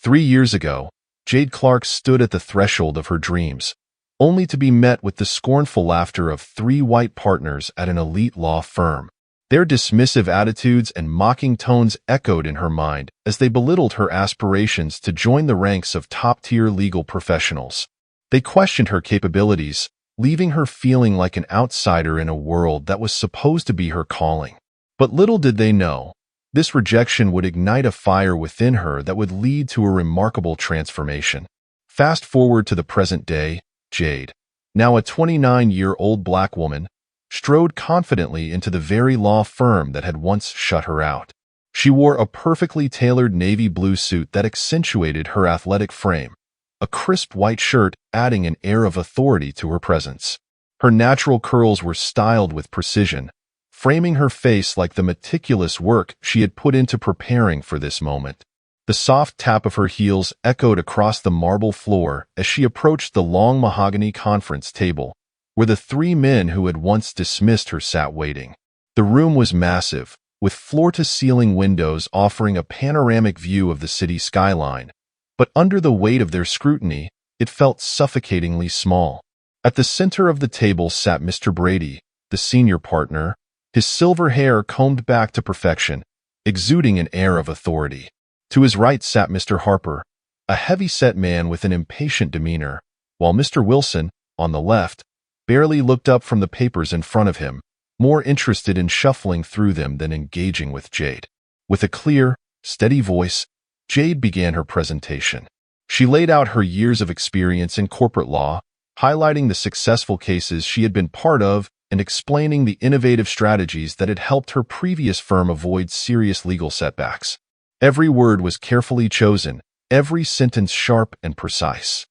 3 years ago, Jade Clark stood at the threshold of her dreams, only to be met with the scornful laughter of three white partners at an elite law firm. Their dismissive attitudes and mocking tones echoed in her mind as they belittled her aspirations to join the ranks of top-tier legal professionals. They questioned her capabilities, leaving her feeling like an outsider in a world that was supposed to be her calling. But little did they know, this rejection would ignite a fire within her that would lead to a remarkable transformation. Fast forward to the present day, Jade, now a 29-year-old black woman, strode confidently into the very law firm that had once shut her out. She wore a perfectly tailored navy blue suit that accentuated her athletic frame, a crisp white shirt adding an air of authority to her presence. Her natural curls were styled with precision, framing her face like the meticulous work she had put into preparing for this moment. The soft tap of her heels echoed across the marble floor as she approached the long mahogany conference table, where the three men who had once dismissed her sat waiting. The room was massive, with floor-to-ceiling windows offering a panoramic view of the city skyline, but under the weight of their scrutiny, it felt suffocatingly small. At the center of the table sat Mr. Brady, the senior partner, his silver hair combed back to perfection, exuding an air of authority. To his right sat Mr. Harper, a heavy-set man with an impatient demeanor, while Mr. Wilson, on the left, barely looked up from the papers in front of him, more interested in shuffling through them than engaging with Jade. With a clear, steady voice, Jade began her presentation. She laid out her years of experience in corporate law, highlighting the successful cases she had been part of and explaining the innovative strategies that had helped her previous firm avoid serious legal setbacks. Every word was carefully chosen, every sentence sharp and precise.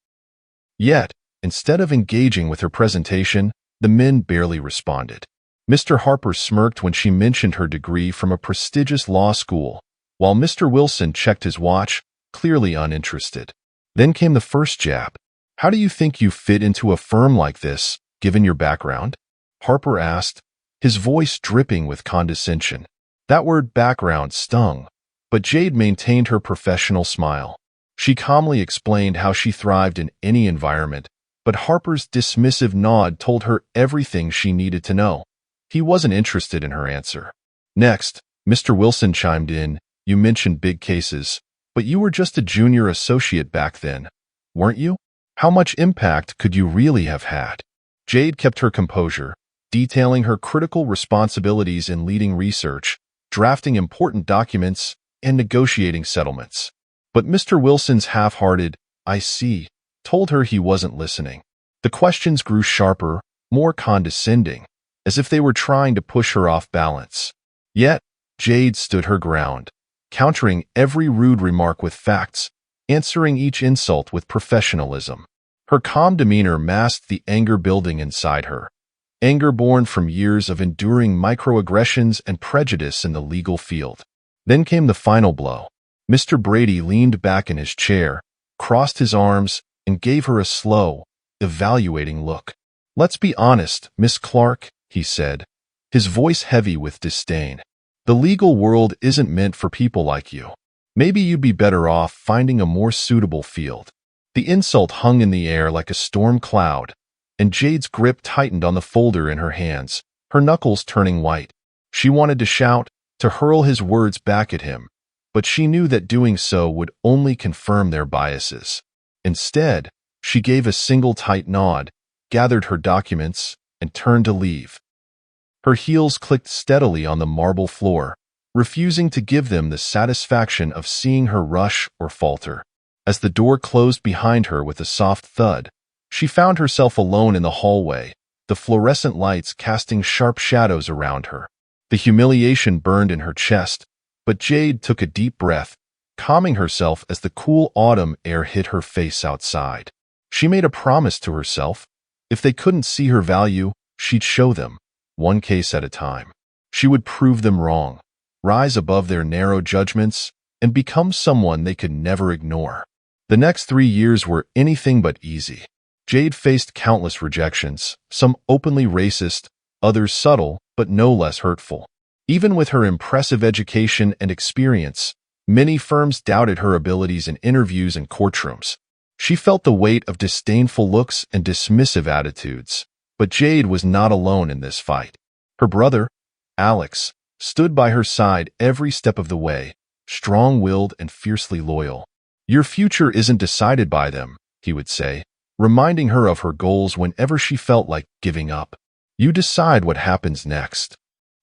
Yet, instead of engaging with her presentation, the men barely responded. Mr. Harper smirked when she mentioned her degree from a prestigious law school, while Mr. Wilson checked his watch, clearly uninterested. Then came the first jab. "How do you think you fit into a firm like this, given your background?" Harper asked, his voice dripping with condescension. That word background stung, but Jade maintained her professional smile. She calmly explained how she thrived in any environment, but Harper's dismissive nod told her everything she needed to know. He wasn't interested in her answer. Next, Mr. Wilson chimed in, "You mentioned big cases, but you were just a junior associate back then, weren't you? How much impact could you really have had?" Jade kept her composure, detailing her critical responsibilities in leading research, drafting important documents, and negotiating settlements. But Mr. Wilson's half-hearted, "I see," told her he wasn't listening. The questions grew sharper, more condescending, as if they were trying to push her off balance. Yet, Jade stood her ground, countering every rude remark with facts, answering each insult with professionalism. Her calm demeanor masked the anger building inside her, anger born from years of enduring microaggressions and prejudice in the legal field. Then came the final blow. Mr. Brady leaned back in his chair, crossed his arms, and gave her a slow, evaluating look. "Let's be honest, Miss Clark," he said, his voice heavy with disdain. "The legal world isn't meant for people like you. Maybe you'd be better off finding a more suitable field." The insult hung in the air like a storm cloud, and Jade's grip tightened on the folder in her hands, her knuckles turning white. She wanted to shout, to hurl his words back at him, but she knew that doing so would only confirm their biases. Instead, she gave a single tight nod, gathered her documents, and turned to leave. Her heels clicked steadily on the marble floor, refusing to give them the satisfaction of seeing her rush or falter. As the door closed behind her with a soft thud, she found herself alone in the hallway, the fluorescent lights casting sharp shadows around her. The humiliation burned in her chest, but Jade took a deep breath, calming herself as the cool autumn air hit her face outside. She made a promise to herself. If they couldn't see her value, she'd show them, one case at a time. She would prove them wrong, rise above their narrow judgments, and become someone they could never ignore. The next 3 years were anything but easy. Jade faced countless rejections, some openly racist, others subtle, but no less hurtful. Even with her impressive education and experience, Many firms doubted her abilities in interviews and courtrooms. She felt the weight of disdainful looks and dismissive attitudes. But Jade was not alone in this fight. Her brother, Alex, stood by her side every step of the way, strong-willed and fiercely loyal. "Your future isn't decided by them," he would say, reminding her of her goals whenever she felt like giving up. "You decide what happens next."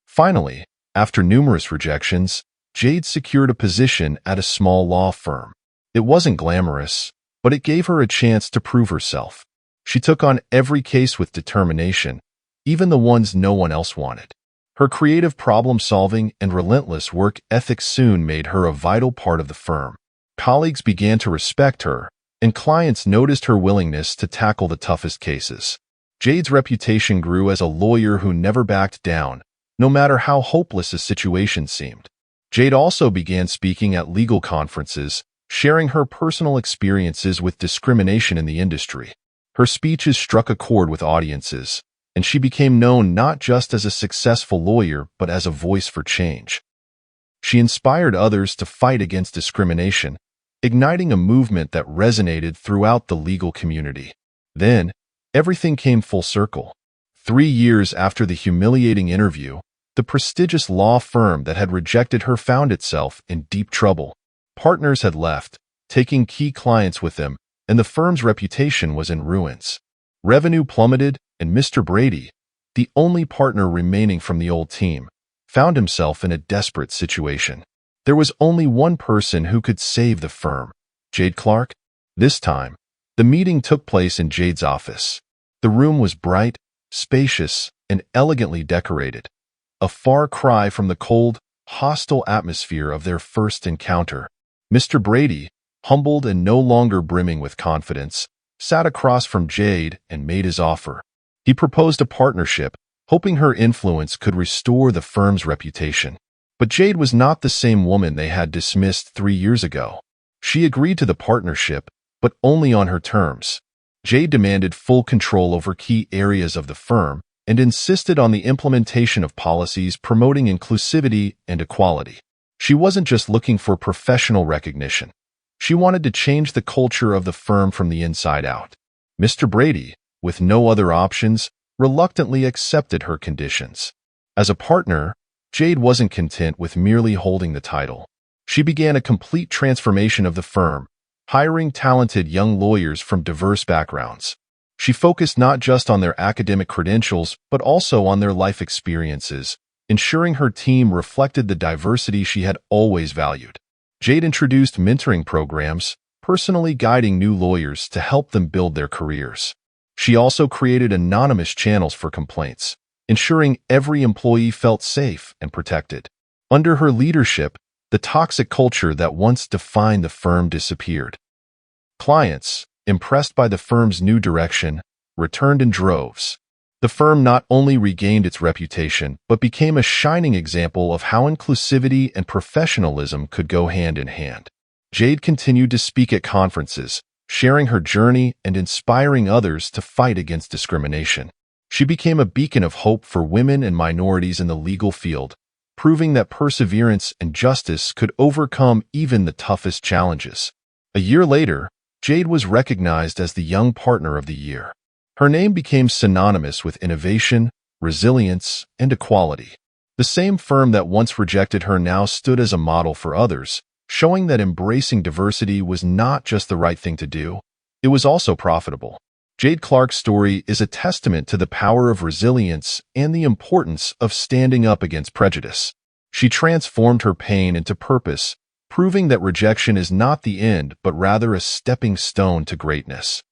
Finally, after numerous rejections, Jade secured a position at a small law firm. It wasn't glamorous, but it gave her a chance to prove herself. She took on every case with determination, even the ones no one else wanted. Her creative problem-solving and relentless work ethic soon made her a vital part of the firm. Colleagues began to respect her, and clients noticed her willingness to tackle the toughest cases. Jade's reputation grew as a lawyer who never backed down, no matter how hopeless a situation seemed. Jade also began speaking at legal conferences, sharing her personal experiences with discrimination in the industry. Her speeches struck a chord with audiences, and she became known not just as a successful lawyer but as a voice for change. She inspired others to fight against discrimination, igniting a movement that resonated throughout the legal community. Then, everything came full circle. 3 years after the humiliating interview, the prestigious law firm that had rejected her found itself in deep trouble. Partners had left, taking key clients with them, and the firm's reputation was in ruins. Revenue plummeted, and Mr. Brady, the only partner remaining from the old team, found himself in a desperate situation. There was only one person who could save the firm, Jade Clark. This time, the meeting took place in Jade's office. The room was bright, spacious, and elegantly decorated, a far cry from the cold, hostile atmosphere of their first encounter. Mr. Brady, humbled and no longer brimming with confidence, sat across from Jade and made his offer. He proposed a partnership, hoping her influence could restore the firm's reputation. But Jade was not the same woman they had dismissed 3 years ago. She agreed to the partnership, but only on her terms. Jade demanded full control over key areas of the firm and insisted on the implementation of policies promoting inclusivity and equality. She wasn't just looking for professional recognition. She wanted to change the culture of the firm from the inside out. Mr. Brady, with no other options, reluctantly accepted her conditions. As a partner, Jade wasn't content with merely holding the title. She began a complete transformation of the firm, hiring talented young lawyers from diverse backgrounds. She focused not just on their academic credentials, but also on their life experiences, ensuring her team reflected the diversity she had always valued. Jade introduced mentoring programs, personally guiding new lawyers to help them build their careers. She also created anonymous channels for complaints, ensuring every employee felt safe and protected. Under her leadership, the toxic culture that once defined the firm disappeared. Clients, impressed by the firm's new direction, returned in droves. The firm not only regained its reputation, but became a shining example of how inclusivity and professionalism could go hand in hand. Jade continued to speak at conferences, sharing her journey and inspiring others to fight against discrimination. She became a beacon of hope for women and minorities in the legal field, proving that perseverance and justice could overcome even the toughest challenges. A year later, Jade was recognized as the Young Partner of the Year. Her name became synonymous with innovation, resilience, and equality. The same firm that once rejected her now stood as a model for others, showing that embracing diversity was not just the right thing to do, it was also profitable. Jade Clark's story is a testament to the power of resilience and the importance of standing up against prejudice. She transformed her pain into purpose, proving that rejection is not the end but rather a stepping stone to greatness.